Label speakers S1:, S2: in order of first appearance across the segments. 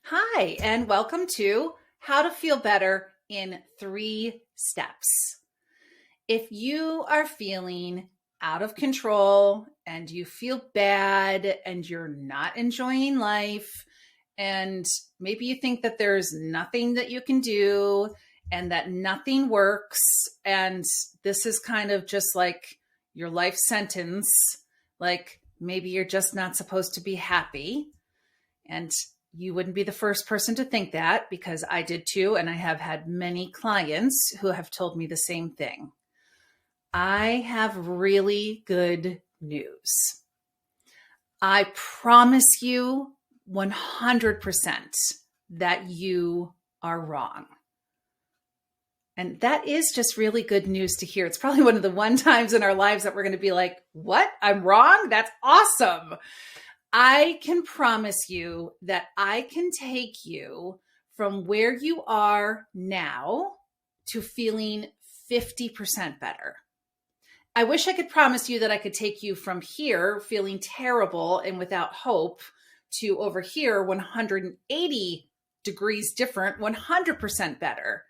S1: Hi, and welcome to How to Feel Better in 3 Steps. If you are feeling out of control and you feel bad and you're not enjoying life, and maybe you think that there's nothing that you can do and that nothing works, and this is kind of just like your life sentence, like maybe you're just not supposed to be happy. And you wouldn't be the first person to think that because I did too. And I have had many clients who have told me the same thing. I have really good news. I promise you 100% that you are wrong. And that is just really good news to hear. It's probably one of the one times in our lives that we're going to be like, what? I'm wrong? That's awesome. I can promise you that I can take you from where you are now to feeling 50% better. I wish I could promise you that I could take you from here feeling terrible and without hope to over here 180 degrees different, 100% better.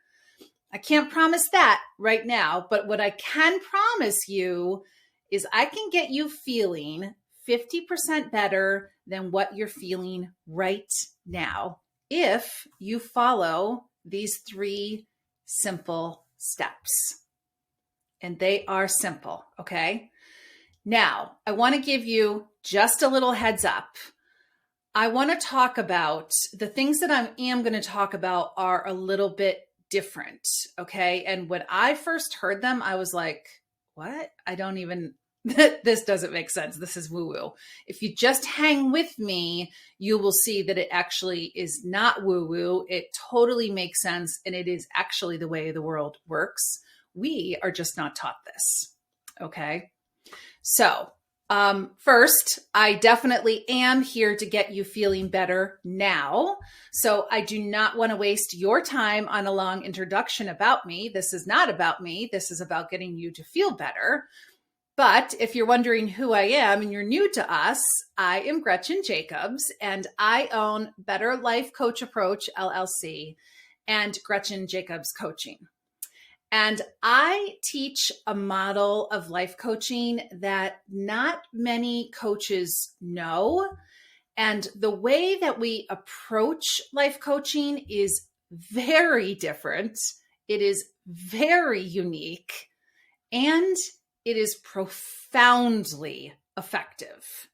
S1: I can't promise that right now, but what I can promise you is I can get you feeling 50% better than what you're feeling right now if you follow these 3 simple steps. And they are simple, okay? Now, I want to give you just a little heads up. I want to talk about the things that I am going to talk about are a little bit different, okay? And when I first heard them, I was like, what? This doesn't make sense. This is woo-woo. If you just hang with me, you will see that it actually is not woo-woo. It totally makes sense. And it is actually the way the world works. We are just not taught this. Okay. So, first, I definitely am here to get you feeling better now. So I do not want to waste your time on a long introduction about me. This is not about me. This is about getting you to feel better. But if you're wondering who I am and you're new to us, I am Gretchen Jacobs and I own Better Life Coach Approach, LLC, and Gretchen Jacobs Coaching. And I teach a model of life coaching that not many coaches know. And the way that we approach life coaching is very different. It is very unique. And it is profoundly effective.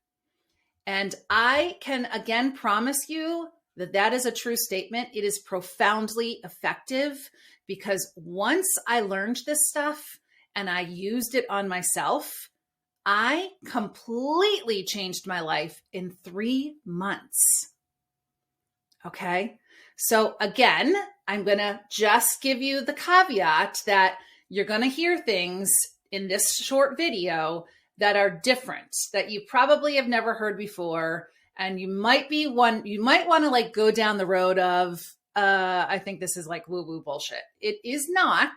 S1: And I can again promise you that that is a true statement. It is profoundly effective because once I learned this stuff and I used it on myself, I completely changed my life in 3 months. Okay. So again, I'm going to just give you the caveat that you're going to hear things in this short video that are different, that you probably have never heard before. And you might want to like go down the road of, I think this is like woo-woo bullshit. It is not.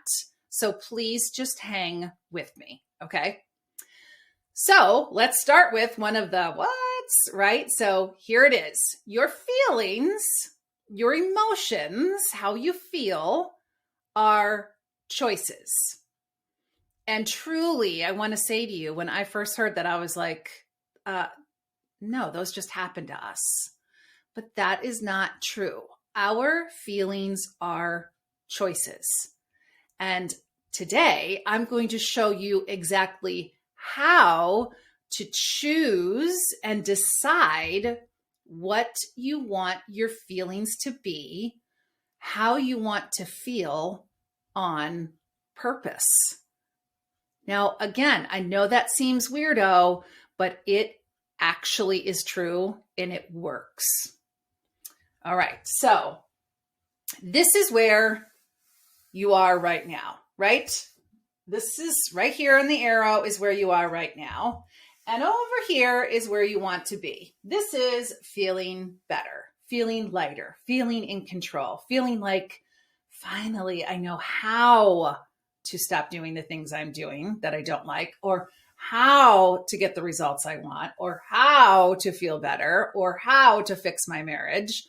S1: So please just hang with me. Okay. So let's start with one of the what's, right? So here it is. Your feelings, your emotions, how you feel are choices. And truly, I want to say to you, when I first heard that, I was like, no, those just happen to us. But that is not true. Our feelings are choices. And today, I'm going to show you exactly how to choose and decide what you want your feelings to be, how you want to feel on purpose. Now, again, I know that seems weirdo, but it actually is true and it works. All right. So this is where you are right now, right? This is right here on the arrow is where you are right now. And over here is where you want to be. This is feeling better, feeling lighter, feeling in control, feeling like finally I know how to stop doing the things I'm doing that I don't like, or how to get the results I want, or how to feel better, or how to fix my marriage.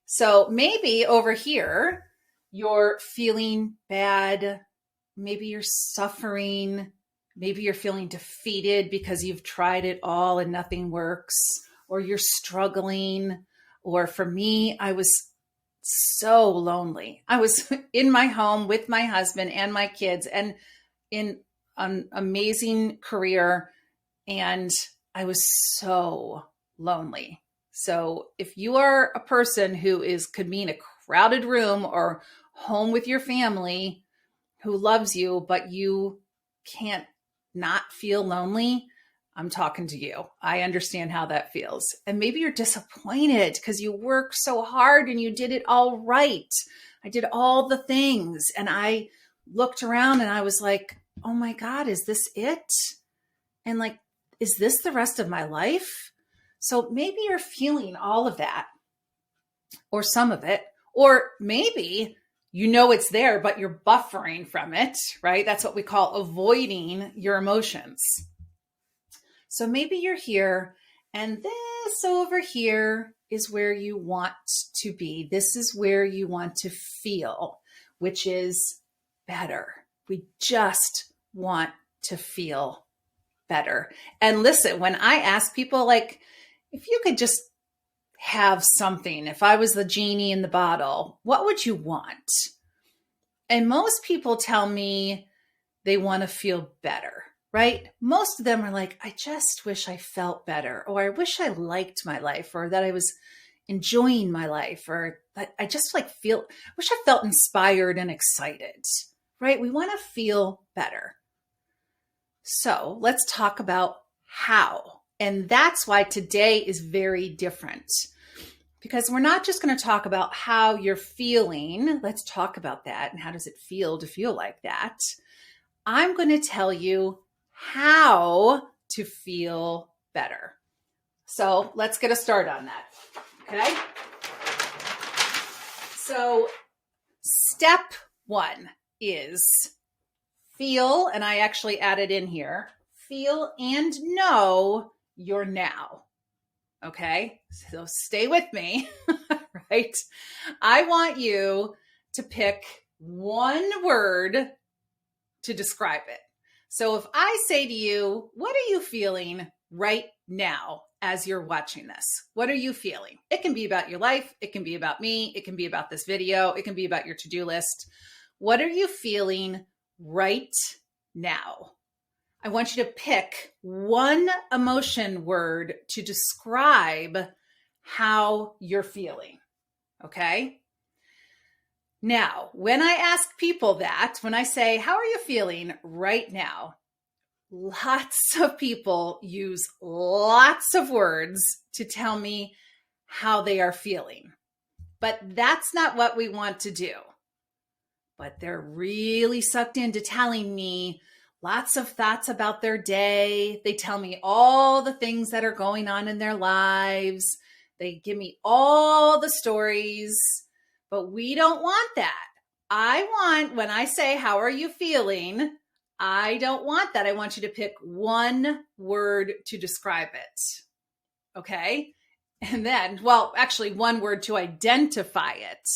S1: So maybe over here, you're feeling bad. Maybe you're suffering. Maybe you're feeling defeated because you've tried it all and nothing works, or you're struggling. Or for me, I was so lonely. I was in my home with my husband and my kids and in an amazing career, and I was so lonely. So if you are a person who could be in a crowded room or home with your family who loves you, but you can't not feel lonely, I'm talking to you. I understand how that feels. And maybe you're disappointed because you worked so hard and you did it all right. I did all the things and I looked around and I was like, oh my God, is this it? And like, is this the rest of my life? So maybe you're feeling all of that or some of it, or maybe you know it's there, but you're buffering from it, right? That's what we call avoiding your emotions. So maybe you're here and this over here is where you want to be. This is where you want to feel, which is better. We just want to feel better. And listen, when I ask people, like, if you could just have something, if I was the genie in the bottle, what would you want? And most people tell me they want to feel better, right? Most of them are like, I just wish I felt better, or I wish I liked my life, or that I was enjoying my life, or that I just wish I felt inspired and excited, right? We want to feel better. So let's talk about how. And that's why today is very different, because we're not just going to talk about how you're feeling. Let's talk about that. And how does it feel to feel like that? I'm going to tell you how to feel better. So let's get a start on that. Okay. So step one is feel, and I actually added in here, feel and know your now. Okay, so stay with me, right? I want you to pick one word to describe it. So if I say to you, what are you feeling right now as you're watching this? What are you feeling? It can be about your life. It can be about me. It can be about this video. It can be about your to-do list. What are you feeling right now? I want you to pick one emotion word to describe how you're feeling. Okay? Now, when I ask people that, when I say, how are you feeling right now? Lots of people use lots of words to tell me how they are feeling. But that's not what we want to do. But they're really sucked into telling me lots of thoughts about their day. They tell me all the things that are going on in their lives. They give me all the stories, but we don't want that. I want, when I say, how are you feeling? I don't want that. I want you to pick one word to describe it. Okay. And then, well, actually one word to identify it.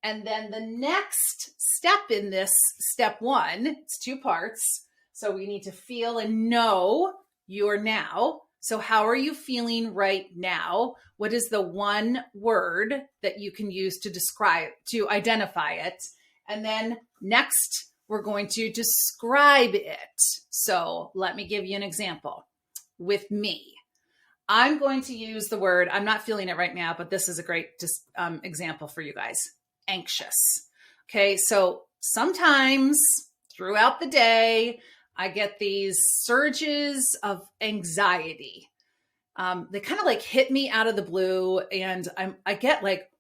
S1: And then the next step in this step one, it's two parts. So we need to feel and know your now. So how are you feeling right now? What is the one word that you can use to describe, to identify it? And then next, we're going to describe it. So let me give you an example. With me, I'm going to use the word, I'm not feeling it right now, but this is a great example for you guys. Anxious. Okay, so sometimes throughout the day, I get these surges of anxiety. They kind of like hit me out of the blue, and I get like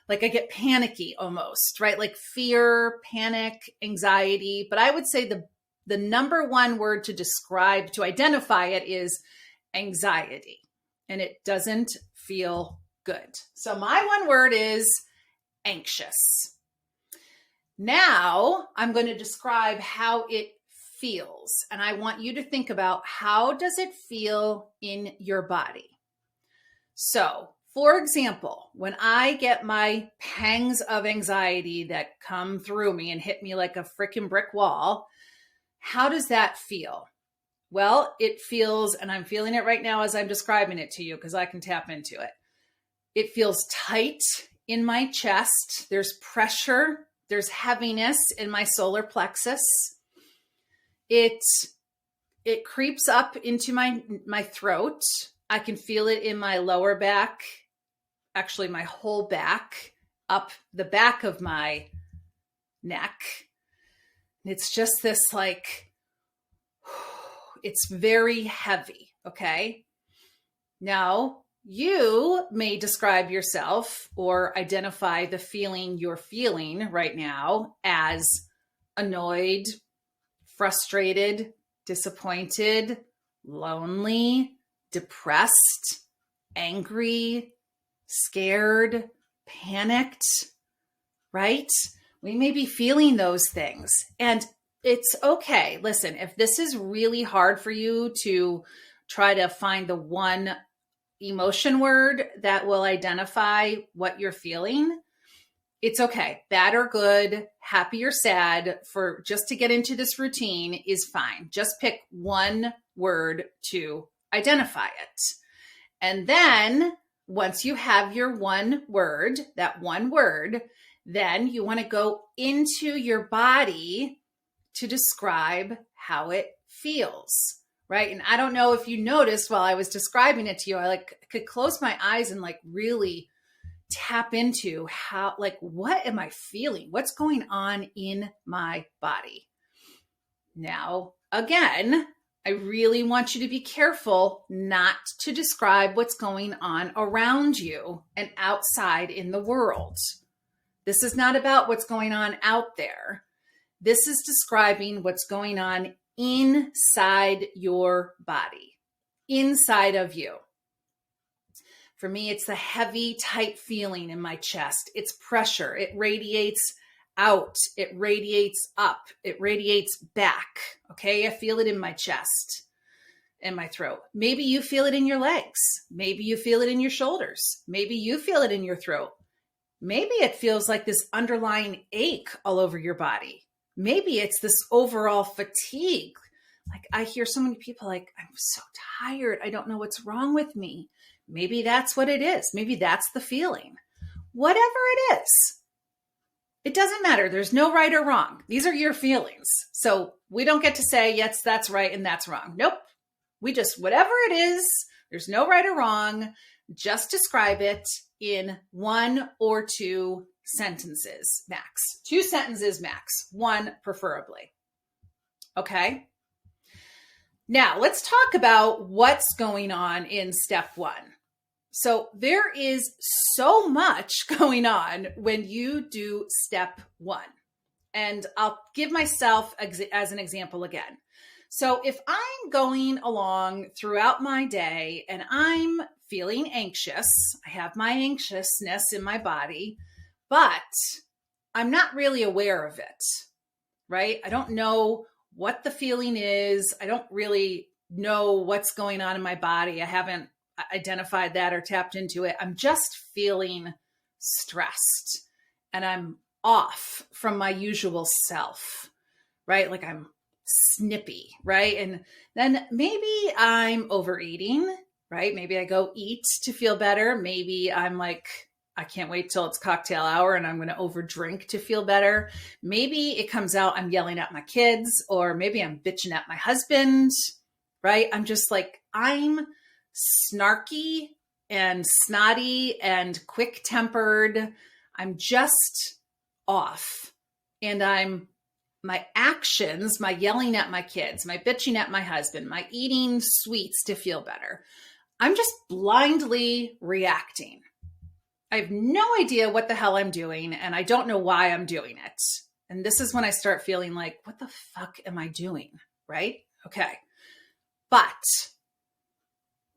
S1: I get panicky almost, right? Like fear, panic, anxiety. But I would say the number one word to describe, to identify it, is anxiety, and it doesn't feel good. So my one word is anxious. Now I'm going to describe how it feels. And I want you to think about, how does it feel in your body? So For example, when I get my pangs of anxiety that come through me and hit me like a freaking brick wall, how does that feel? Well, it feels, and I'm feeling it right now as I'm describing it to you because I can tap into it. It feels tight in my chest. There's pressure. There's heaviness in my solar plexus. It creeps up into my throat. I can feel it in my lower back, actually my whole back, up the back of my neck. It's just this like, it's very heavy, okay? Now, you may describe yourself or identify the feeling you're feeling right now as annoyed, frustrated, disappointed, lonely, depressed, angry, scared, panicked, right? We may be feeling those things. And it's okay. Listen, if this is really hard for you to try to find the one emotion word that will identify what you're feeling, it's okay. Bad or good, happy or sad, for just to get into this routine is fine. Just pick one word to identify it. And then once you have your one word, that one word, then you want to go into your body to describe how it feels, right? And I don't know if you noticed while I was describing it to you, I could close my eyes and really tap into how, what am I feeling? What's going on in my body? Now, again, I really want you to be careful not to describe what's going on around you and outside in the world. This is not about what's going on out there. This is describing what's going on inside your body, inside of you. For me, it's the heavy, tight feeling in my chest. It's pressure. It radiates out. It radiates up. It radiates back. Okay, I feel it in my chest and my throat. Maybe you feel it in your legs. Maybe you feel it in your shoulders. Maybe you feel it in your throat. Maybe it feels like this underlying ache all over your body. Maybe it's this overall fatigue. Like I hear so many people like, I'm so tired. I don't know what's wrong with me. Maybe that's what it is. Maybe that's the feeling. Whatever it is, it doesn't matter. There's no right or wrong. These are your feelings. So we don't get to say, yes, that's right and that's wrong. Nope. We just, whatever it is, there's no right or wrong. Just describe it in 1 or 2 sentences max. 2 sentences max. 1 preferably. Okay. Now let's talk about what's going on in step 1. So there is so much going on when you do step 1. And I'll give myself as an example again. So if I'm going along throughout my day and I'm feeling anxious, I have my anxiousness in my body, but I'm not really aware of it, right? I don't know what the feeling is. I don't really know what's going on in my body. I haven't identified that or tapped into it. I'm just feeling stressed and I'm off from my usual self, right? Like I'm snippy, right? And then maybe I'm overeating, right? Maybe I go eat to feel better. Maybe I'm like, I can't wait till it's cocktail hour and I'm going to overdrink to feel better. Maybe it comes out, I'm yelling at my kids, or maybe I'm bitching at my husband, right? I'm just like, I'm snarky and snotty and quick-tempered. I'm just off. And my actions, my yelling at my kids, my bitching at my husband, my eating sweets to feel better, I'm just blindly reacting. I have no idea what the hell I'm doing, and I don't know why I'm doing it. And this is when I start feeling like, what the fuck am I doing? Right? Okay. But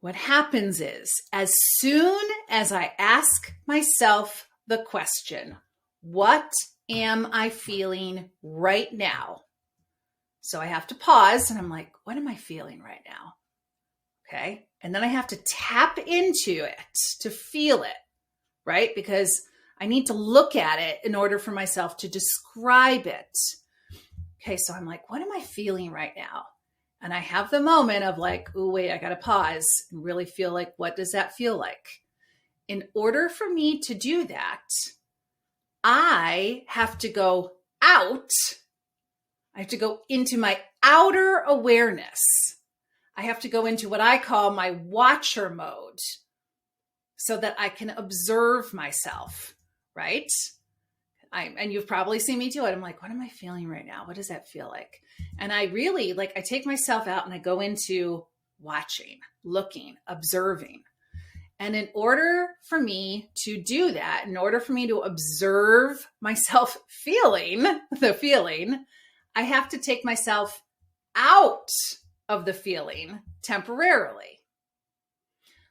S1: what happens is, as soon as I ask myself the question, what am I feeling right now? So I have to pause and I'm like, what am I feeling right now? Okay. And then I have to tap into it to feel it, right? Because I need to look at it in order for myself to describe it. Okay, so I'm like, what am I feeling right now? And I have the moment of like, oh, wait, I got to pause and really feel like, what does that feel like? In order for me to do that, I have to go out. I have to go into my outer awareness. I have to go into what I call my watcher mode so that I can observe myself, right? And you've probably seen me do it. I'm like, what am I feeling right now? What does that feel like? And I really I take myself out and I go into watching, looking, observing. And in order for me to do that, in order for me to observe myself feeling the feeling, I have to take myself out of the feeling temporarily.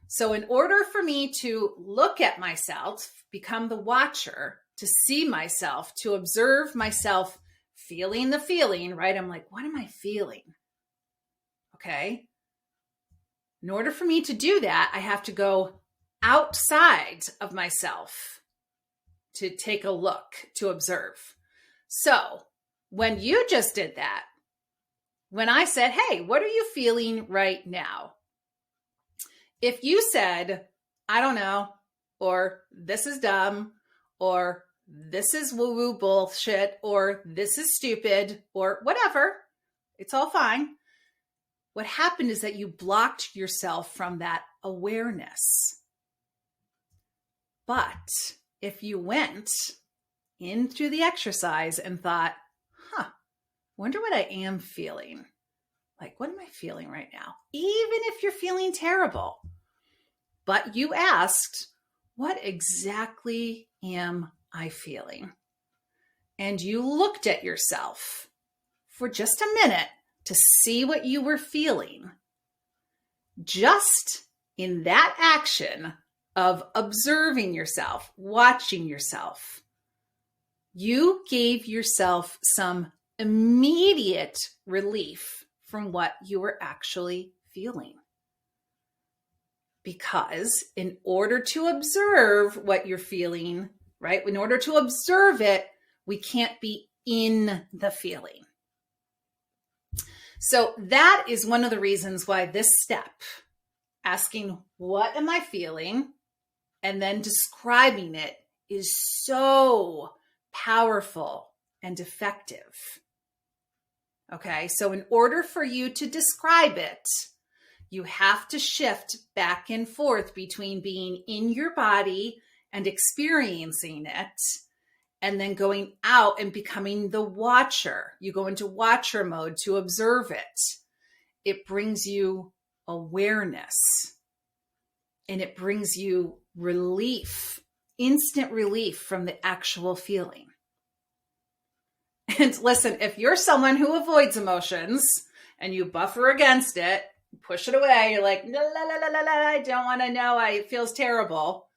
S1: So in order for me to look at myself, become the watcher, to see myself, to observe myself feeling the feeling, right? I'm like, what am I feeling? Okay. In order for me to do that, I have to go outside of myself to take a look, to observe. So when you just did that, when I said, hey, what are you feeling right now? If you said, I don't know, or this is dumb, or this is woo-woo bullshit, or this is stupid, or whatever, it's all fine. What happened is that you blocked yourself from that awareness. But if you went into the exercise and thought, wonder what I am feeling. Like, what am I feeling right now? Even if you're feeling terrible. But you asked, what exactly am I feeling? And you looked at yourself for just a minute to see what you were feeling. Just in that action of observing yourself, watching yourself, you gave yourself some immediate relief from what you were actually feeling. Because in order to observe what you're feeling, right? In order to observe it, we can't be in the feeling. So that is one of the reasons why this step, asking, what am I feeling? And then describing it is so powerful and effective. Okay, so in order for you to describe it, you have to shift back and forth between being in your body and experiencing it, and then going out and becoming the watcher. You go into watcher mode to observe it. It brings you awareness, and it brings you relief, instant relief from the actual feeling. And listen, if you're someone who avoids emotions and you buffer against it, push it away, you're like, no, la, la, la, la, la, I don't want to know, it feels terrible.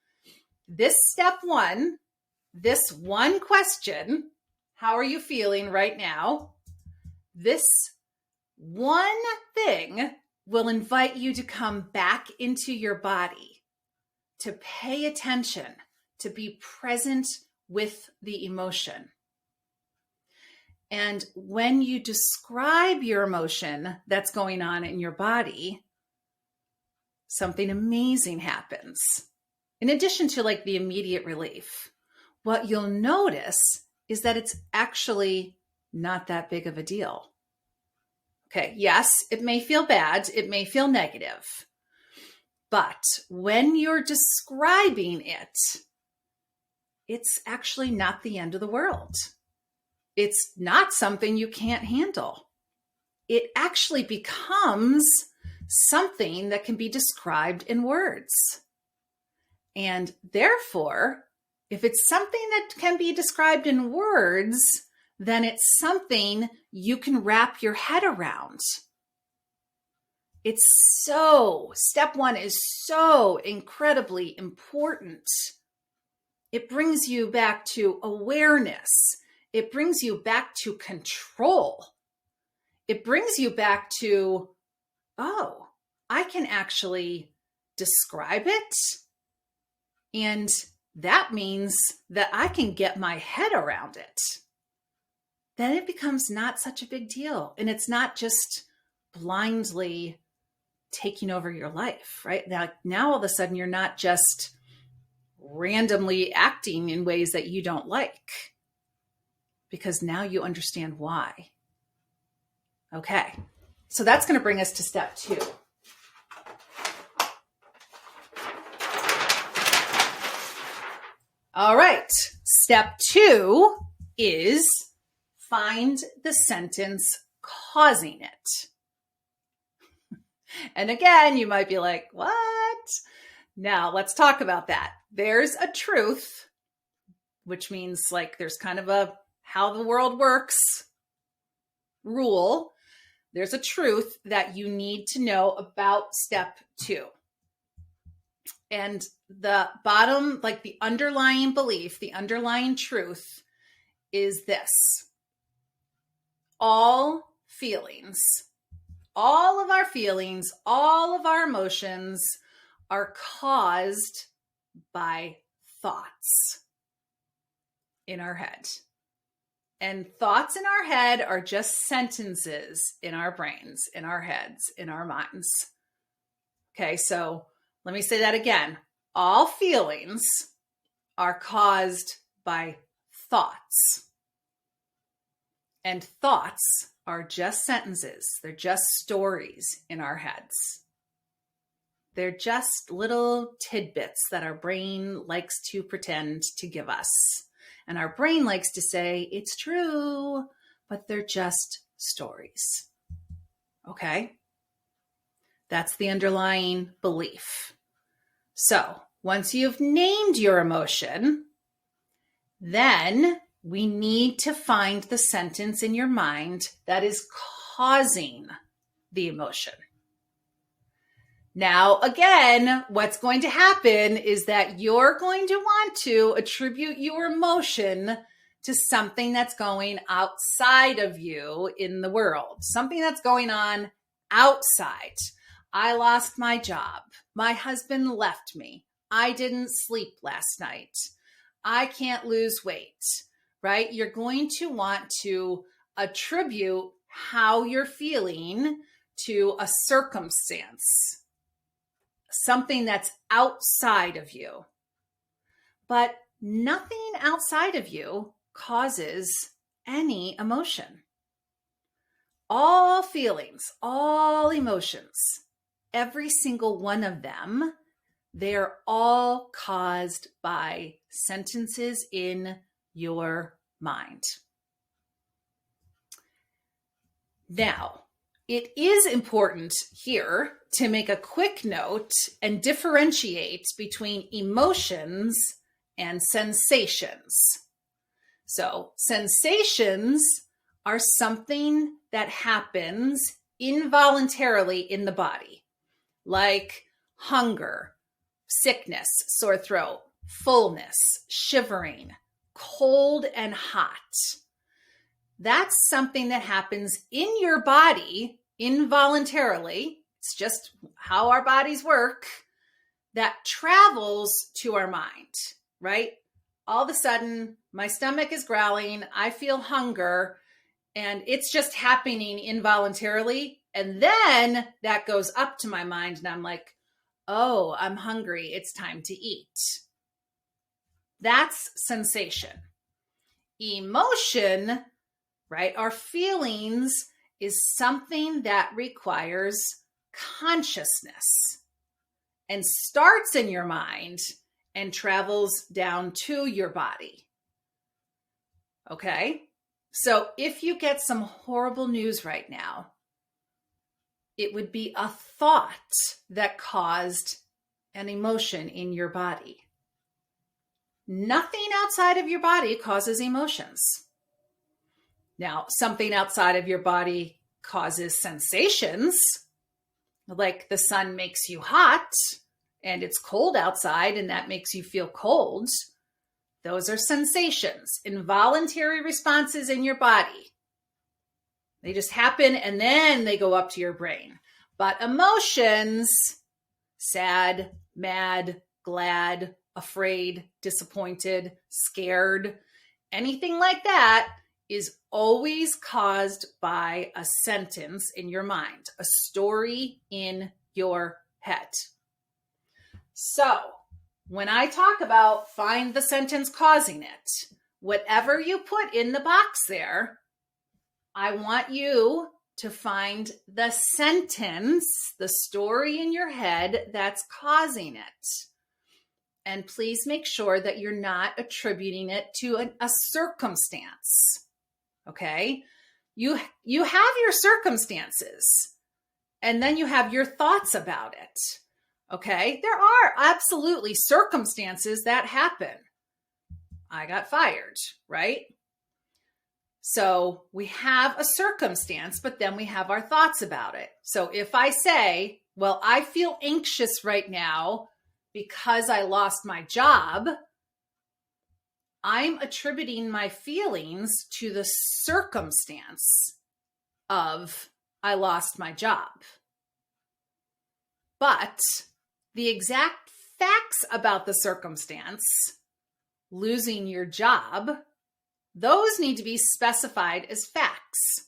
S1: This step one, this one question, how are you feeling right now? This one thing will invite you to come back into your body, to pay attention, to be present with the emotion. And when you describe your emotion that's going on in your body, something amazing happens. In addition to like the immediate relief, what you'll notice is that it's actually not that big of a deal. Okay, yes, it may feel bad, it may feel negative, but when you're describing it, it's actually not the end of the world. It's not something you can't handle. It actually becomes something that can be described in words. And therefore, if it's something that can be described in words, then it's something you can wrap your head around. Step one is so incredibly important. It brings you back to awareness. It brings you back to control. It brings you back to, I can actually describe it. And that means that I can get my head around it. Then it becomes not such a big deal. And it's not just blindly taking over your life, right? Now all of a sudden, you're not just randomly acting in ways that you don't like, because now you understand why. Okay, so that's going to bring us to step 2. All right, step 2 is find the sentence causing it. And again, you might be like, what? Now let's talk about that. There's a truth, which means like there's kind of a how the world works rule. There's a truth that you need to know about step 2. And the bottom, like the underlying belief, the underlying truth is this: all feelings, all of our feelings, all of our emotions are caused by thoughts in our head. And thoughts in our head are just sentences in our brains, in our heads, in our minds. Okay, so let me say that again. All feelings are caused by thoughts. And thoughts are just sentences. They're just stories in our heads. They're just little tidbits that our brain likes to pretend to give us. And our brain likes to say, it's true, but they're just stories. Okay? That's the underlying belief. So once you've named your emotion, then we need to find the sentence in your mind that is causing the emotion. Now, again, what's going to happen is that you're going to want to attribute your emotion to something that's going outside of you in the world, something that's going on outside. I lost my job. My husband left me. I didn't sleep last night. I can't lose weight, right? You're going to want to attribute how you're feeling to a circumstance, something that's outside of you. But nothing outside of you causes any emotion. All feelings, all emotions, every single one of them, they're all caused by sentences in your mind. Now, it is important here to make a quick note and differentiate between emotions and sensations. So, sensations are something that happens involuntarily in the body, like hunger, sickness, sore throat, fullness, shivering, cold and hot. That's something that happens in your body involuntarily. It's just how our bodies work, that travels to our mind, right? All of a sudden, my stomach is growling, I feel hunger, and it's just happening involuntarily. And then that goes up to my mind and I'm like, oh, I'm hungry. It's time to eat. That's sensation. Emotion, right? Our feelings is something that requires consciousness and starts in your mind and travels down to your body. Okay? So if you get some horrible news right now, it would be a thought that caused an emotion in your body. Nothing outside of your body causes emotions. Now, something outside of your body causes sensations, like the sun makes you hot and it's cold outside and that makes you feel cold. Those are sensations, involuntary responses in your body. They just happen and then they go up to your brain. But emotions, sad, mad, glad, afraid, disappointed, scared, anything like that is always caused by a sentence in your mind, a story in your head. So when I talk about find the sentence causing it, whatever you put in the box there, I want you to find the sentence, the story in your head that's causing it. And please make sure that you're not attributing it to a circumstance. Okay? You have your circumstances, and then you have your thoughts about it. Okay? There are absolutely circumstances that happen. I got fired, right? So we have a circumstance, but then we have our thoughts about it. So if I say, well, I feel anxious right now because I lost my job, I'm attributing my feelings to the circumstance of I lost my job. But the exact facts about the circumstance, losing your job, those need to be specified as facts.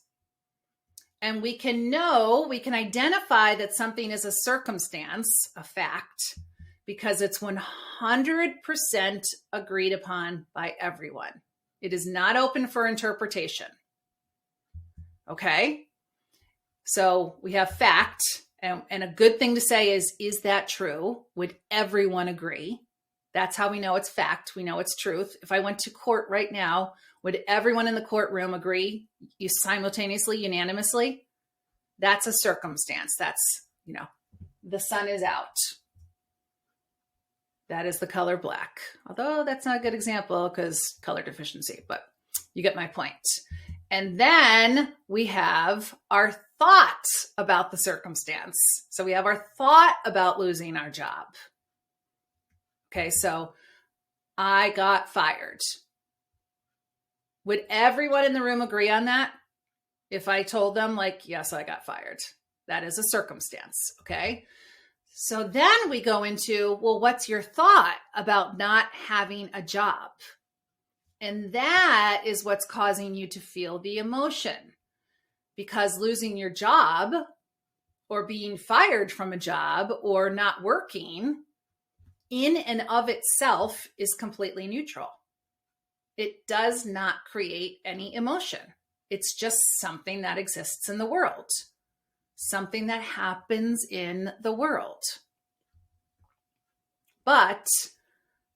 S1: And we can identify that something is a circumstance, a fact, because it's 100% agreed upon by everyone. It is not open for interpretation. Okay? So we have fact, and a good thing to say is that true? Would everyone agree? That's how we know it's fact. We know it's truth. If I went to court right now, would everyone in the courtroom agree simultaneously, unanimously? That's a circumstance. That's, the sun is out. That is the color black. Although that's not a good example because color deficiency, but you get my point. And then we have our thoughts about the circumstance. So we have our thought about losing our job. Okay, so I got fired. Would everyone in the room agree on that? If I told them, yes, I got fired. That is a circumstance, okay? So then we go into, well, what's your thought about not having a job? And that is what's causing you to feel the emotion. Because losing your job or being fired from a job or not working in and of itself is completely neutral. It does not create any emotion. It's just something that exists in the world, something that happens in the world. But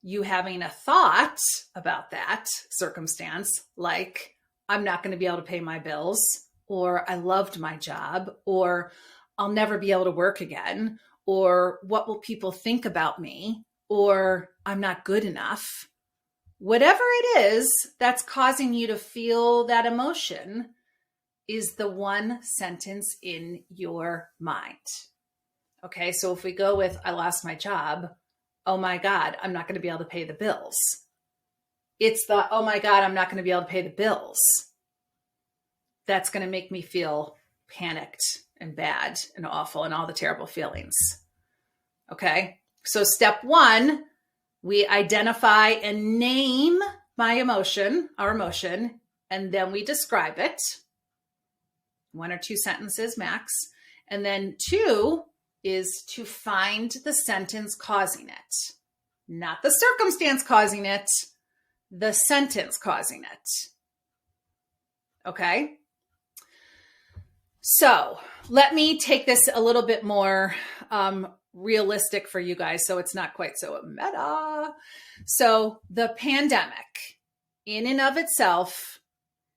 S1: you having a thought about that circumstance, like I'm not going to be able to pay my bills, or I loved my job, or I'll never be able to work again, or what will people think about me, or I'm not good enough. Whatever it is that's causing you to feel that emotion is the one sentence in your mind. Okay, so if we go with, I lost my job, oh my God, I'm not going to be able to pay the bills. It's the, oh my God, I'm not going to be able to pay the bills. That's going to make me feel panicked and bad and awful and all the terrible feelings. Okay, so step one, we identify and name our emotion, and then we describe it. 1 or 2 sentences max. And then 2 is to find the sentence causing it. Not the circumstance causing it, the sentence causing it. Okay? So let me take this a little bit more realistic for you guys so it's not quite so meta. So the pandemic in and of itself,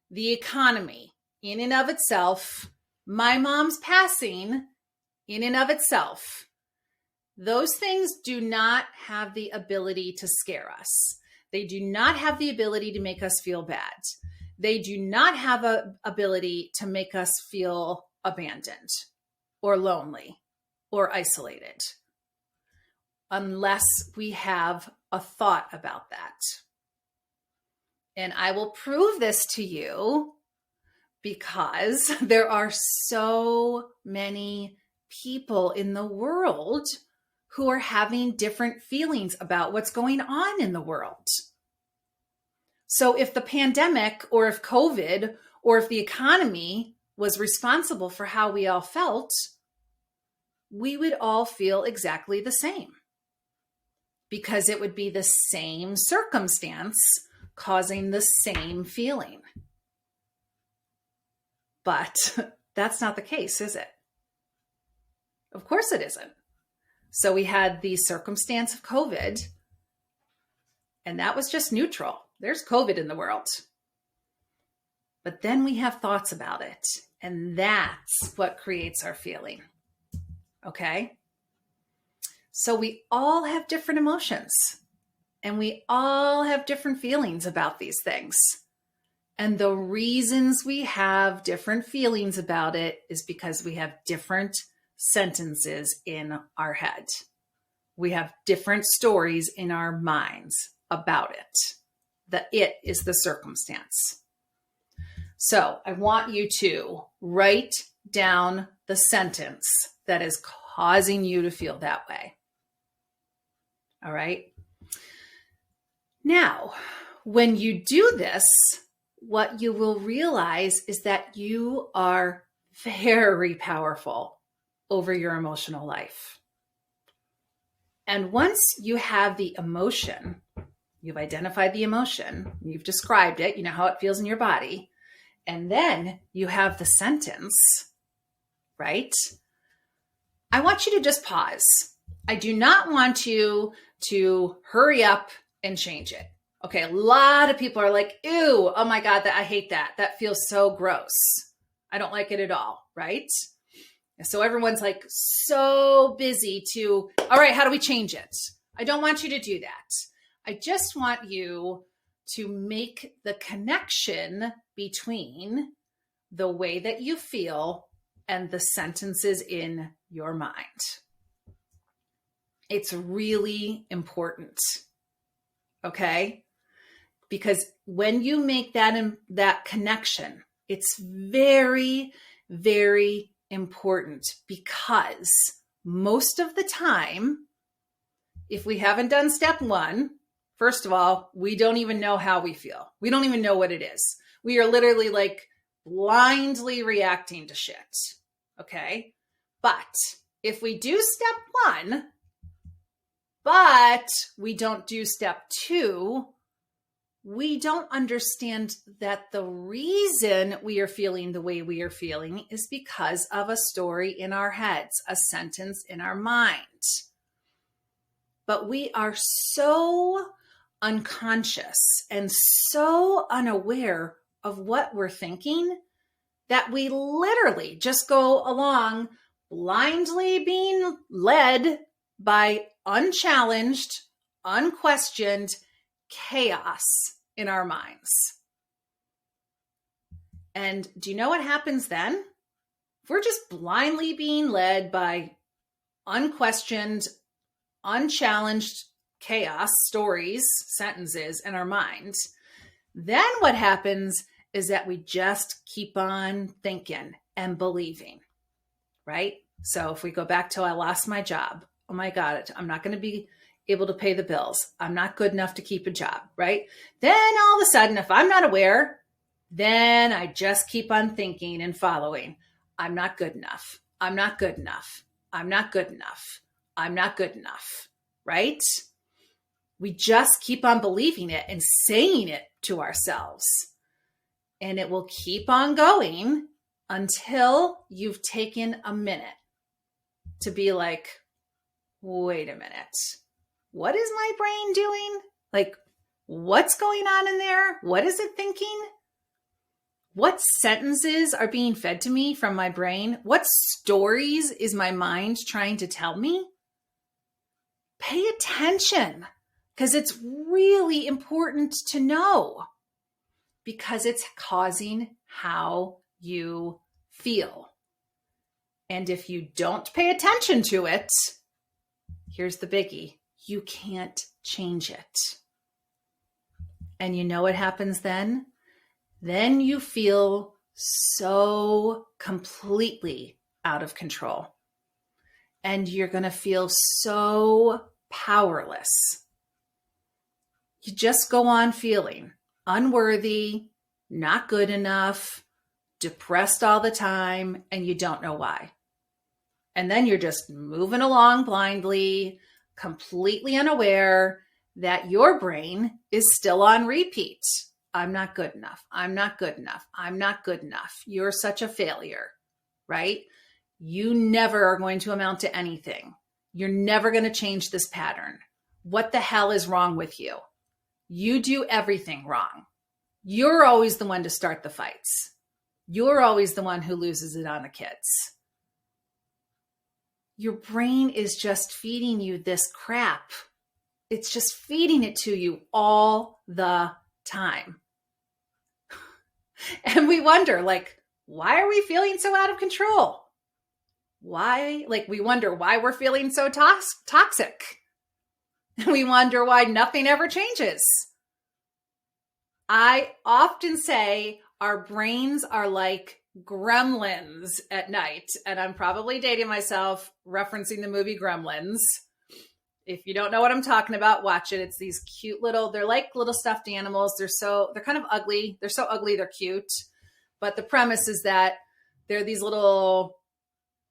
S1: the economy in and of itself, my mom's passing in and of itself, those things do not have the ability to scare us. They do not have the ability to make us feel bad. They do not have an ability to make us feel abandoned or lonely or isolated unless we have a thought about that. And I will prove this to you because there are so many people in the world who are having different feelings about what's going on in the world. So if the pandemic or if COVID or if the economy was responsible for how we all felt, we would all feel exactly the same because it would be the same circumstance causing the same feeling. But that's not the case, is it? Of course it isn't. So we had the circumstance of COVID, and that was just neutral. There's COVID in the world. But then we have thoughts about it, and that's what creates our feeling. Okay? So we all have different emotions, and we all have different feelings about these things. And the reasons we have different feelings about it is because we have different sentences in our head. We have different stories in our minds about it. The it is the circumstance. So I want you to write down the sentence that is causing you to feel that way. All right. Now, when you do this, what you will realize is that you are very powerful over your emotional life. And once you have the emotion, you've identified the emotion, you've described it, you know how it feels in your body, and then you have the sentence, right? I want you to just pause. I do not want you to hurry up and change it. Okay, a lot of people are like, ew, oh my God, I hate that. That feels so gross. I don't like it at all, right? So everyone's like so busy to, all right, how do we change it? I don't want you to do that. I just want you to make the connection between the way that you feel and the sentences in your mind. It's really important, okay? Because when you make that connection, it's very, very important, because most of the time, if we haven't done step one, first of all, we don't even know how we feel. We don't even know what it is. We are literally like blindly reacting to shit. Okay. But if we do step one, but we don't do step two, we don't understand that the reason we are feeling the way we are feeling is because of a story in our heads, a sentence in our mind. But we are so unconscious and so unaware of what we're thinking that we literally just go along blindly being led by unchallenged, unquestioned chaos in our minds. And do you know what happens then? If we're just blindly being led by unquestioned, unchallenged chaos, stories, sentences in our minds, then what happens is that we just keep on thinking and believing, right? So if we go back to I lost my job, oh my God, I'm not going to be able to pay the bills. I'm not good enough to keep a job, right? Then all of a sudden, if I'm not aware, then I just keep on thinking and following. I'm not good enough. I'm not good enough. I'm not good enough. I'm not good enough, right? We just keep on believing it and saying it to ourselves. And it will keep on going until you've taken a minute to be like, wait a minute. What is my brain doing? Like, what's going on in there? What is it thinking? What sentences are being fed to me from my brain? What stories is my mind trying to tell me? Pay attention, because it's really important to know, because it's causing how you feel. And if you don't pay attention to it, here's the biggie. You can't change it. And you know what happens then? Then you feel so completely out of control. and you're going to feel so powerless. You just go on feeling unworthy, not good enough, depressed all the time, and you don't know why. And then you're just moving along blindly, completely unaware that your brain is still on repeat. I'm not good enough. I'm not good enough. I'm not good enough. You're such a failure, right? You never are going to amount to anything. You're never going to change this pattern. What the hell is wrong with you? You do everything wrong. You're always the one to start the fights. You're always the one who loses it on the kids. Your brain is just feeding you this crap. It's just feeding it to you all the time. And we wonder, like, why are we feeling so out of control? Why? Like, we wonder why we're feeling so toxic. We wonder why nothing ever changes. I often say our brains are like gremlins at night. And I'm probably dating myself referencing the movie Gremlins. If you don't know what I'm talking about, watch it. It's these cute little, they're like little stuffed animals. They're kind of ugly. They're so ugly, they're cute. But the premise is that they're these little,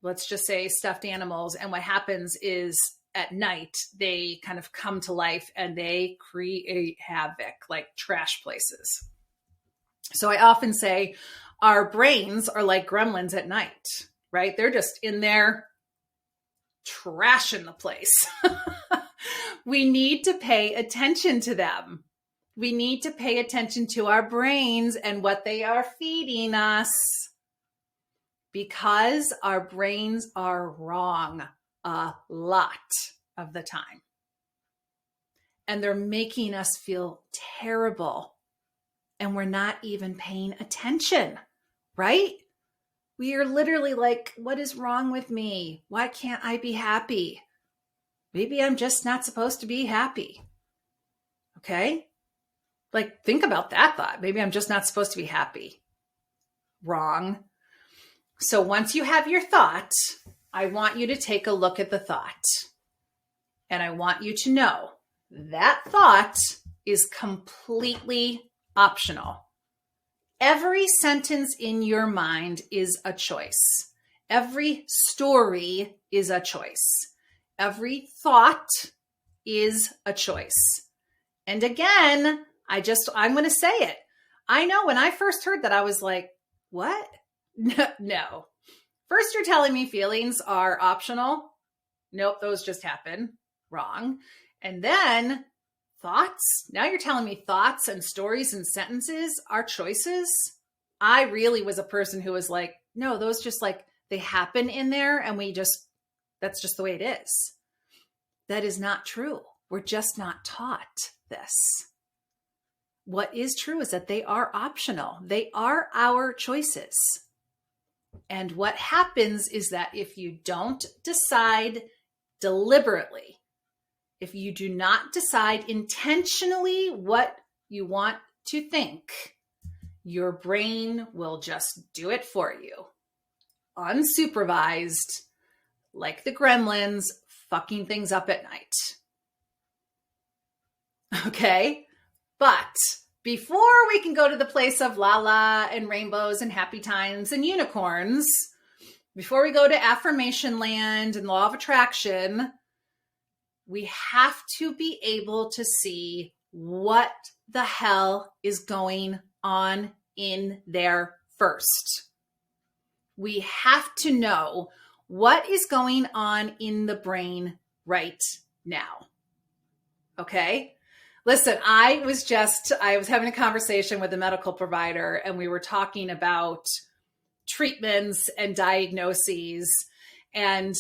S1: let's just say, stuffed animals. And what happens is at night, they kind of come to life and they create havoc, like trash places. So I often say our brains are like gremlins at night, right? They're just in there trashing the place. We need to pay attention to them. We need to pay attention to our brains and what they are feeding us, because our brains are wrong a lot of the time. And they're making us feel terrible. And we're not even paying attention, right? We are literally like, what is wrong with me? Why can't I be happy? Maybe I'm just not supposed to be happy. Okay? Like, think about that thought. Maybe I'm just not supposed to be happy. Wrong. So once you have your thought, I want you to take a look at the thought. And I want you to know that thought is completely optional. Every sentence in your mind is a choice. Every story is a choice. Every thought is a choice. And again, I'm going to say it. I know when I first heard that, I was like, what? No. First, you're telling me feelings are optional. Nope, those just happen. Wrong. And then thoughts. Now you're telling me thoughts and stories and sentences are choices. I really was a person who was like, no, those just like, they happen in there and that's just the way it is. That is not true. We're just not taught this. What is true is that they are optional. They are our choices. And what happens is that if you don't decide deliberately, if you do not decide intentionally what you want to think, your brain will just do it for you. Unsupervised, like the gremlins, fucking things up at night. Okay? But before we can go to the place of la la and rainbows and happy times and unicorns, before we go to affirmation land and law of attraction, we have to be able to see what the hell is going on in there first. We have to know what is going on in the brain right now. Okay? Listen, I was having a conversation with a medical provider and we were talking about treatments and diagnoses. And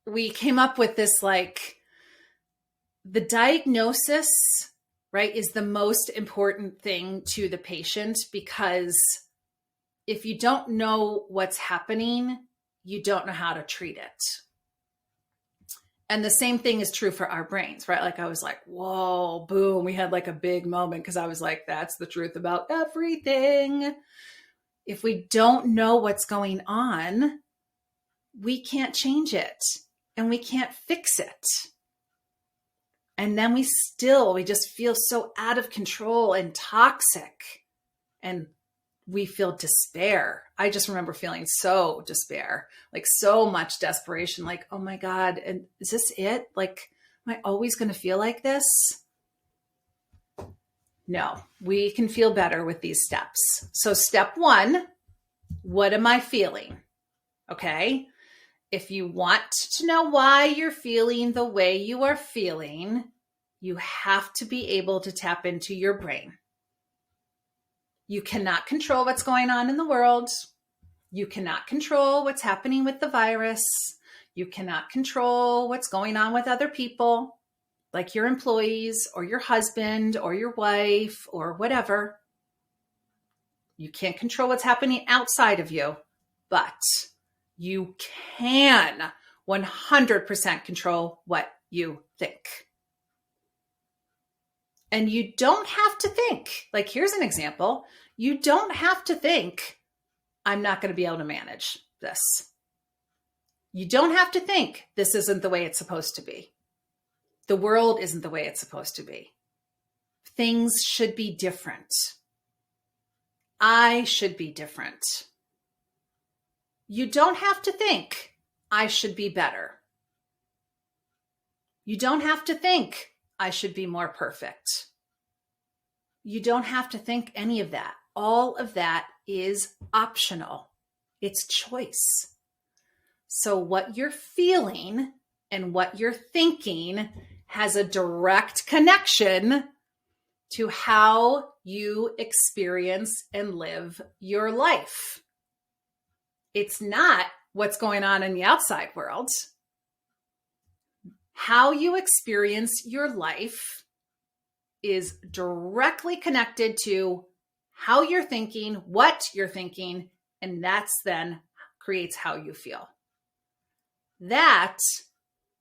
S1: we came up with this, like, the diagnosis, right, is the most important thing to the patient, because if you don't know what's happening, you don't know how to treat it. And the same thing is true for our brains, right? Like, I was like, whoa, boom. We had like a big moment because I was like, that's the truth about everything. If we don't know what's going on, we can't change it and we can't fix it. And then we just feel so out of control and toxic, and we feel despair. I just remember feeling so despair, like so much desperation, like, oh my God, and is this it? Like, am I always going to feel like this? No, we can feel better with these steps. So step 1, what am I feeling? Okay. If you want to know why you're feeling the way you are feeling, you have to be able to tap into your brain. You cannot control what's going on in the world. You cannot control what's happening with the virus. You cannot control what's going on with other people, like your employees or your husband or your wife or whatever. You can't control what's happening outside of you, but you can 100% control what you think. And you don't have to think, like, here's an example. You don't have to think, I'm not going to be able to manage this. You don't have to think, this isn't the way it's supposed to be. The world isn't the way it's supposed to be. Things should be different. I should be different. You don't have to think, I should be better. You don't have to think, I should be more perfect. You don't have to think any of that. All of that is optional. It's choice. So what you're feeling and what you're thinking has a direct connection to how you experience and live your life. It's not what's going on in the outside world. How you experience your life is directly connected to how you're thinking, what you're thinking, and that's then creates how you feel. That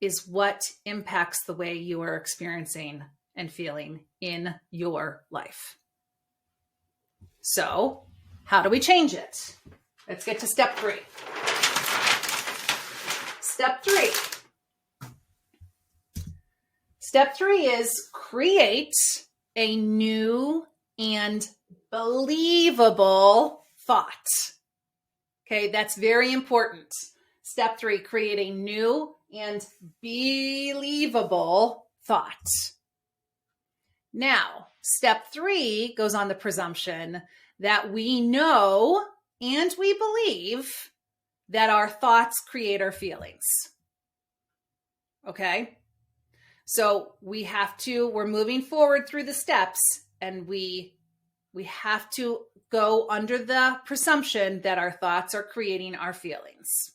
S1: is what impacts the way you are experiencing and feeling in your life. So, how do we change it? Let's get to step 3. Step 3. Step 3 is create a new and believable thought. Okay, that's very important. Step 3, create a new and believable thought. Now, step 3 goes on the presumption that we know and we believe that our thoughts create our feelings. Okay? So we're moving forward through the steps, and we have to go under the presumption that our thoughts are creating our feelings.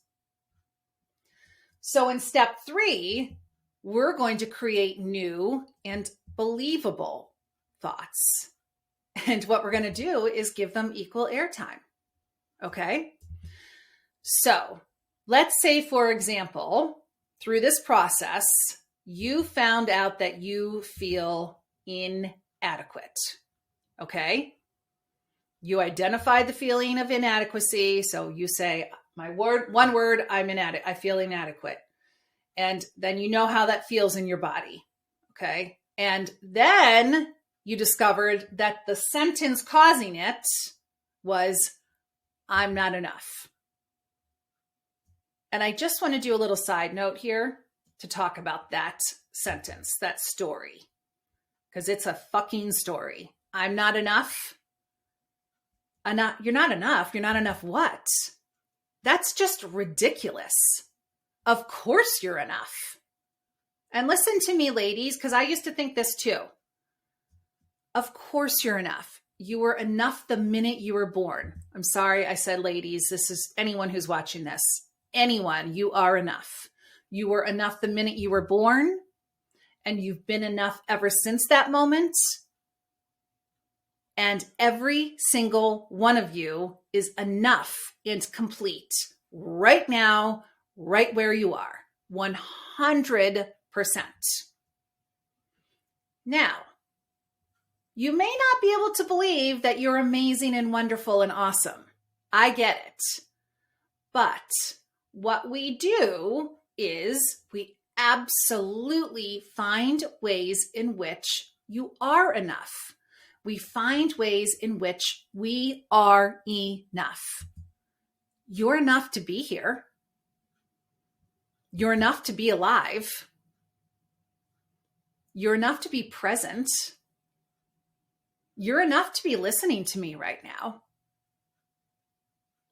S1: So in step 3, we're going to create new and believable thoughts. And what we're going to do is give them equal airtime. Okay? So let's say, for example, through this process, you found out that you feel inadequate. Okay? You identified the feeling of inadequacy. So you say, one word, I feel inadequate. And then you know how that feels in your body. Okay? And then you discovered that the sentence causing it was, I'm not enough. And I just want to do a little side note here to talk about that sentence, that story, because it's a fucking story. I'm not enough. You're not enough. You're not enough what? That's just ridiculous. Of course you're enough. And listen to me, ladies, because I used to think this too. Of course you're enough. You were enough the minute you were born. I'm sorry I said ladies. This is anyone who's watching this. Anyone, you are enough. You were enough the minute you were born, and you've been enough ever since that moment. And every single one of you is enough and complete right now, right where you are. 100%. Now, you may not be able to believe that you're amazing and wonderful and awesome. I get it. But what we do is we absolutely find ways in which you are enough. We find ways in which we are enough. You're enough to be here. You're enough to be alive. You're enough to be present. You're enough to be listening to me right now.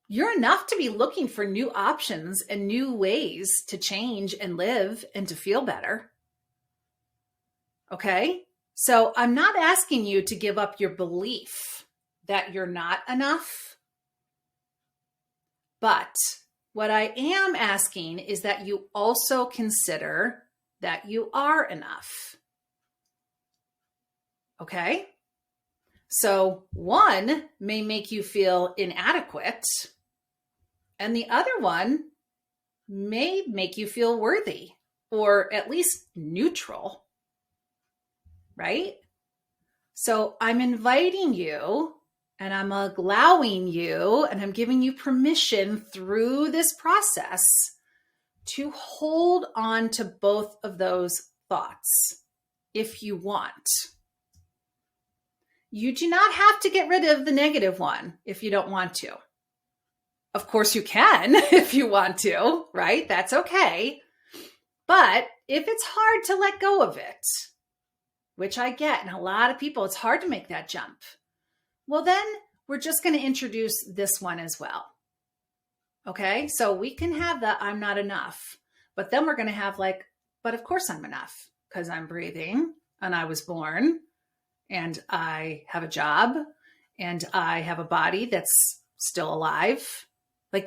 S1: You're enough to be looking for new options and new ways to change and live and to feel better. Okay? So I'm not asking you to give up your belief that you're not enough. But what I am asking is that you also consider that you are enough. Okay? So one may make you feel inadequate, and the other one may make you feel worthy or at least neutral, right? So I'm inviting you and I'm allowing you and I'm giving you permission through this process to hold on to both of those thoughts if you want. You do not have to get rid of the negative one if you don't want to. Of course you can if you want to, right? That's okay. But if it's hard to let go of it, which I get, and a lot of people, it's hard to make that jump. Well, then we're just going to introduce this one as well. Okay? So we can have the I'm not enough, but then we're going to have but of course I'm enough because I'm breathing and I was born and I have a job and I have a body that's still alive.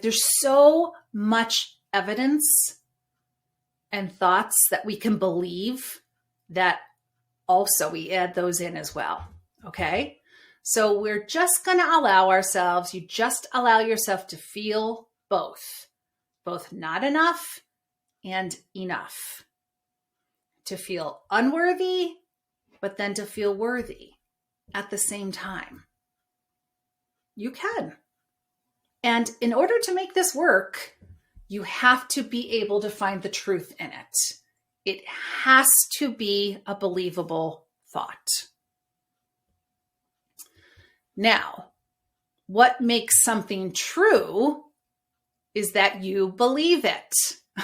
S1: There's so much evidence and thoughts that we can believe that also we add those in as well. Okay. So we're just going to allow ourselves, you just allow yourself to feel both not enough and enough, to feel unworthy, but then to feel worthy at the same time. You can. And in order to make this work, you have to be able to find the truth in it. It has to be a believable thought. Now, what makes something true is that you believe it.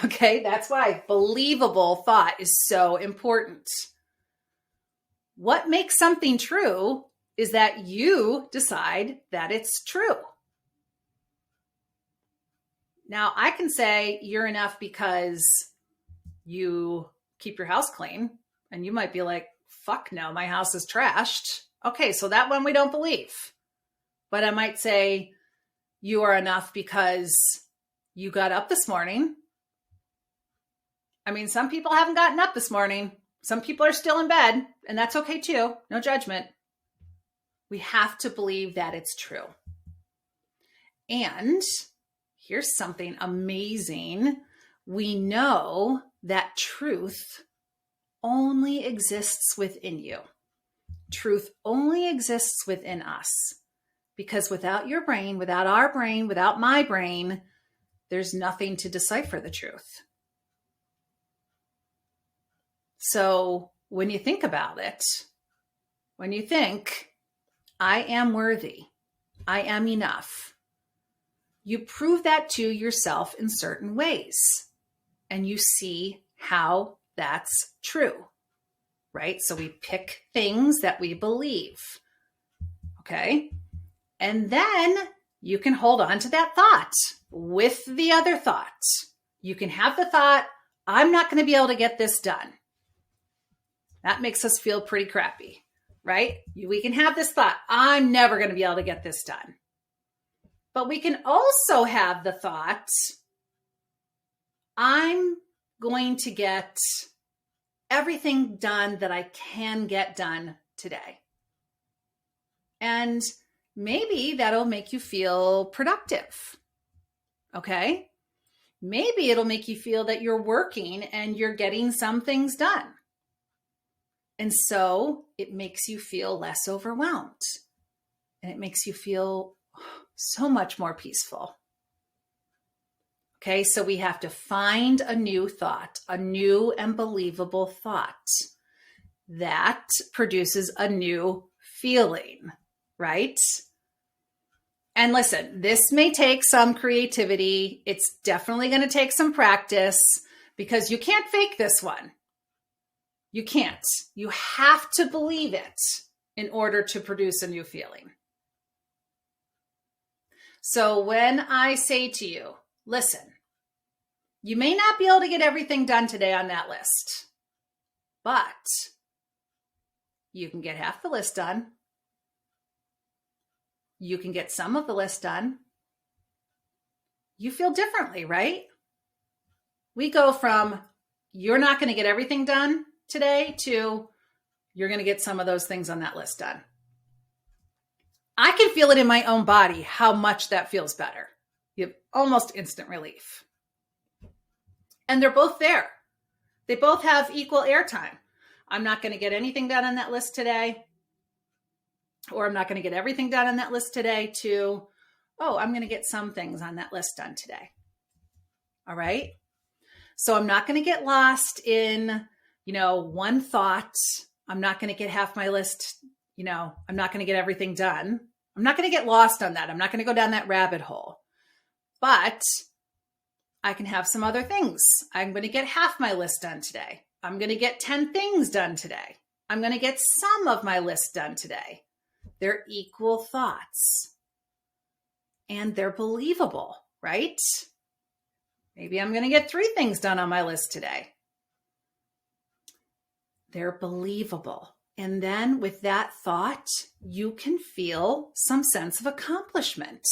S1: Okay, that's why believable thought is so important. What makes something true is that you decide that it's true. Now, I can say you're enough because you keep your house clean, and you might be like, fuck no, my house is trashed. Okay, so that one we don't believe. But I might say you are enough because you got up this morning. I mean, some people haven't gotten up this morning. Some people are still in bed, and that's okay too. No judgment. We have to believe that it's true. And here's something amazing. We know that truth only exists within you. Truth only exists within us. Because without your brain, without our brain, without my brain, there's nothing to decipher the truth. So when you think about it, when you think, I am worthy, I am enough, you prove that to yourself in certain ways, and you see how that's true, right? So we pick things that we believe, okay? And then you can hold on to that thought with the other thought. You can have the thought, I'm not going to be able to get this done. That makes us feel pretty crappy, right? We can have this thought, I'm never going to be able to get this done. But we can also have the thought, I'm going to get everything done that I can get done today. And maybe that'll make you feel productive. Okay? Maybe it'll make you feel that you're working and you're getting some things done. And so it makes you feel less overwhelmed. And it makes you feel so much more peaceful. Okay, so we have to find a new thought, a new and believable thought that produces a new feeling, right? And listen, this may take some creativity. It's definitely going to take some practice because you can't fake this one. You can't. You have to believe it in order to produce a new feeling. So when I say to you, listen, you may not be able to get everything done today on that list, but you can get half the list done. You can get some of the list done. You feel differently, right? We go from you're not going to get everything done today to you're going to get some of those things on that list done. I can feel it in my own body how much that feels better. You have almost instant relief. And they're both there. They both have equal airtime. I'm not going to get anything done on that list today. Or I'm not going to get everything done on that list today to, oh, I'm going to get some things on that list done today. All right. So I'm not going to get lost in, one thought. I'm not going to get half my list. I'm not going to get everything done. I'm not going to get lost on that. I'm not going to go down that rabbit hole. But I can have some other things. I'm going to get half my list done today. I'm going to get 10 things done today. I'm going to get some of my list done today. They're equal thoughts. And they're believable, right? Maybe I'm going to get 3 things done on my list today. They're believable. And then with that thought, you can feel some sense of accomplishment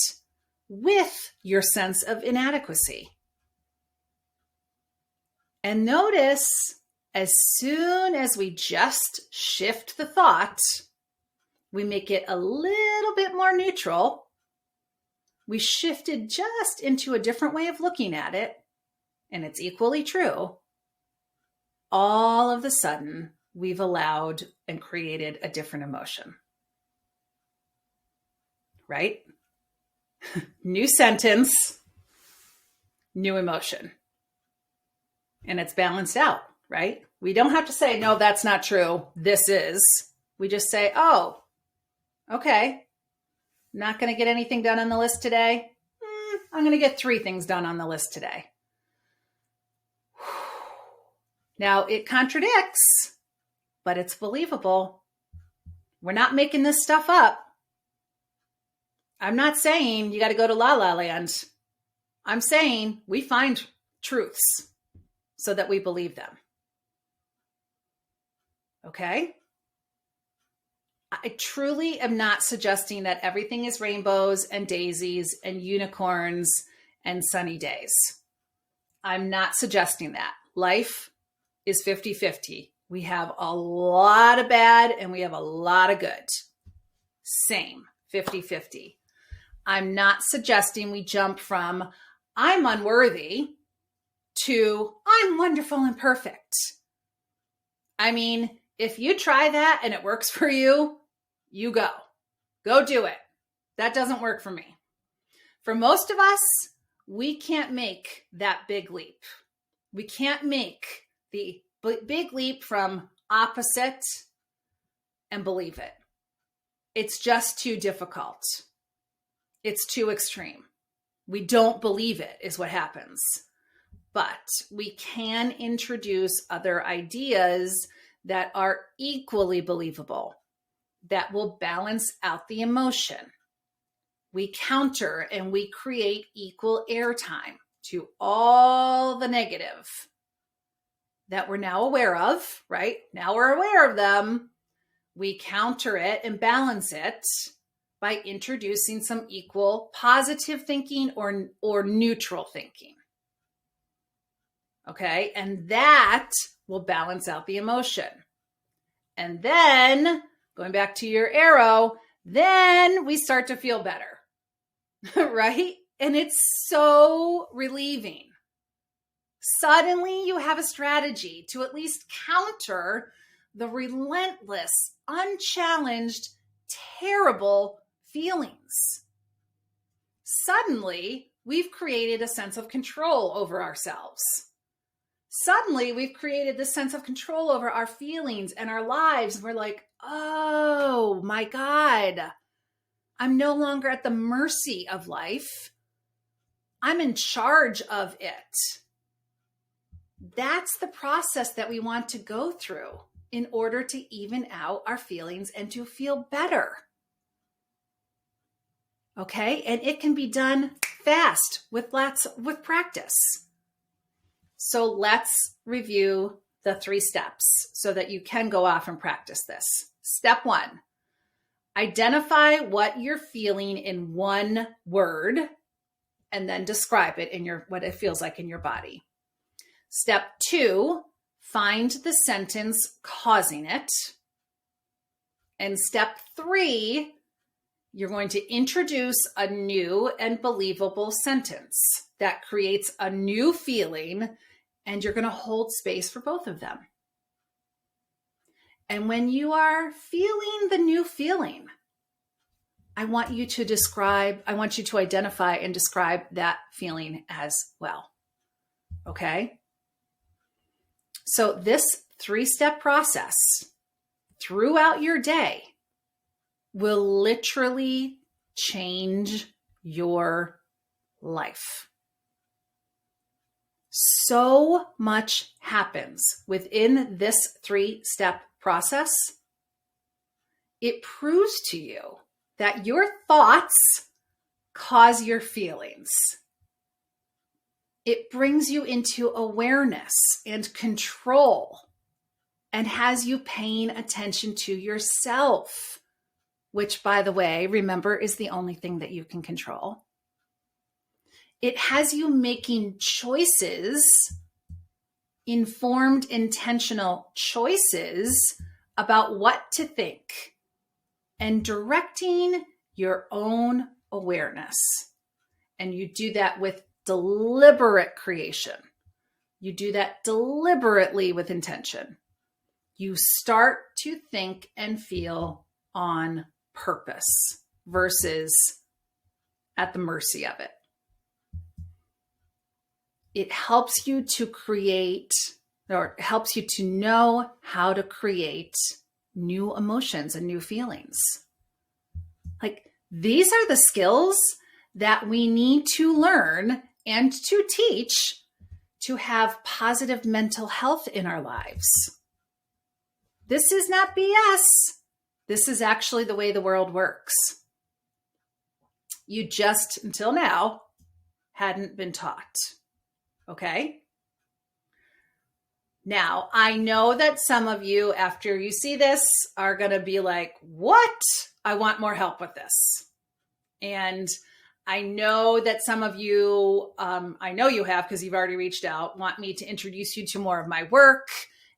S1: with your sense of inadequacy. And notice, as soon as we just shift the thought, we make it a little bit more neutral. We shifted just into a different way of looking at it, and it's equally true. All of a sudden, we've allowed and created a different emotion. Right? New sentence, new emotion. And it's balanced out, right? We don't have to say, no, that's not true. This is. We just say, oh, okay. Not going to get anything done on the list today. I'm going to get 3 things done on the list today. Now, it contradicts, but it's believable. We're not making this stuff up. I'm not saying you got to go to La La Land. I'm saying we find truths so that we believe them. Okay? I truly am not suggesting that everything is rainbows and daisies and unicorns and sunny days. I'm not suggesting that. Life is 50-50. We have a lot of bad and we have a lot of good. Same, 50-50. I'm not suggesting we jump from I'm unworthy to I'm wonderful and perfect. I mean, if you try that and it works for you, you go. Go do it. That doesn't work for me. For most of us, we can't make that big leap. We can't make the big leap from opposite and believe it. It's just too difficult. It's too extreme. We don't believe it is what happens. But we can introduce other ideas that are equally believable, that will balance out the emotion. We counter and we create equal airtime to all the negative that we're now aware of, right? Now we're aware of them. We counter it and balance it by introducing some equal positive thinking or neutral thinking. Okay, and that will balance out the emotion. And then, going back to your arrow, then we start to feel better, right? And it's so relieving. Suddenly you have a strategy to at least counter the relentless, unchallenged, terrible feelings. Suddenly, we've created a sense of control over ourselves. Suddenly, we've created this sense of control over our feelings and our lives. We're like, oh my God, I'm no longer at the mercy of life. I'm in charge of it. That's the process that we want to go through in order to even out our feelings and to feel better. Okay? And it can be done fast with practice. So let's review the 3 steps so that you can go off and practice this. Step 1, identify what you're feeling in one word and then describe it in what it feels like in your body. Step 2, find the sentence causing it. And step 3, you're going to introduce a new and believable sentence that creates a new feeling, and you're going to hold space for both of them. And when you are feeling the new feeling, I want you to identify and describe that feeling as well. Okay? So this 3-step process throughout your day will literally change your life. So much happens within this 3-step process. It proves to you that your thoughts cause your feelings. It brings you into awareness and control and has you paying attention to yourself, which, by the way, remember, is the only thing that you can control. It has you making choices, informed, intentional choices about what to think and directing your own awareness. And you do that with deliberate creation. You do that deliberately with intention. You start to think and feel on purpose versus at the mercy of it. It helps you to create, or helps you to know how to create new emotions and new feelings. Like, these are the skills that we need to learn and to teach to have positive mental health in our lives. This is not BS. This is actually the way the world works. You just, until now, hadn't been taught. Okay? Now, I know that some of you, after you see this, are going to be like, what? I want more help with this. And I know that some of you, I know you have because you've already reached out, want me to introduce you to more of my work,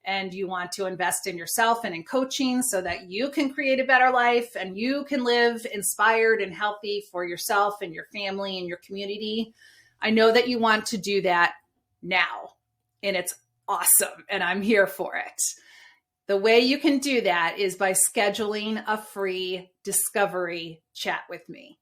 S1: and you want to invest in yourself and in coaching so that you can create a better life and you can live inspired and healthy for yourself and your family and your community. I know that you want to do that now, and it's awesome, and I'm here for it. The way you can do that is by scheduling a free discovery chat with me.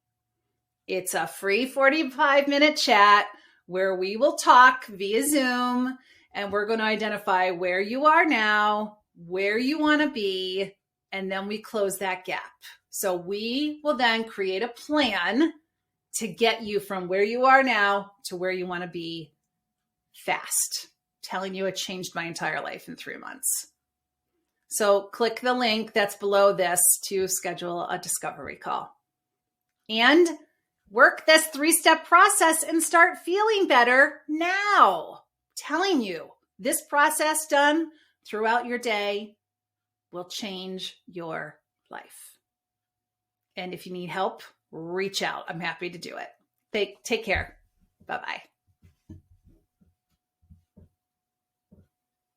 S1: It's a free 45-minute chat where we will talk via Zoom, and we're going to identify where you are now, where you want to be, and then we close that gap. So we will then create a plan to get you from where you are now to where you want to be fast. Telling you it changed my entire life in 3 months. So click the link that's below this to schedule a discovery call. And work this 3-step process and start feeling better now. Telling you, this process done throughout your day will change your life. And if you need help, reach out. I'm happy to do it. Take care. Bye-bye.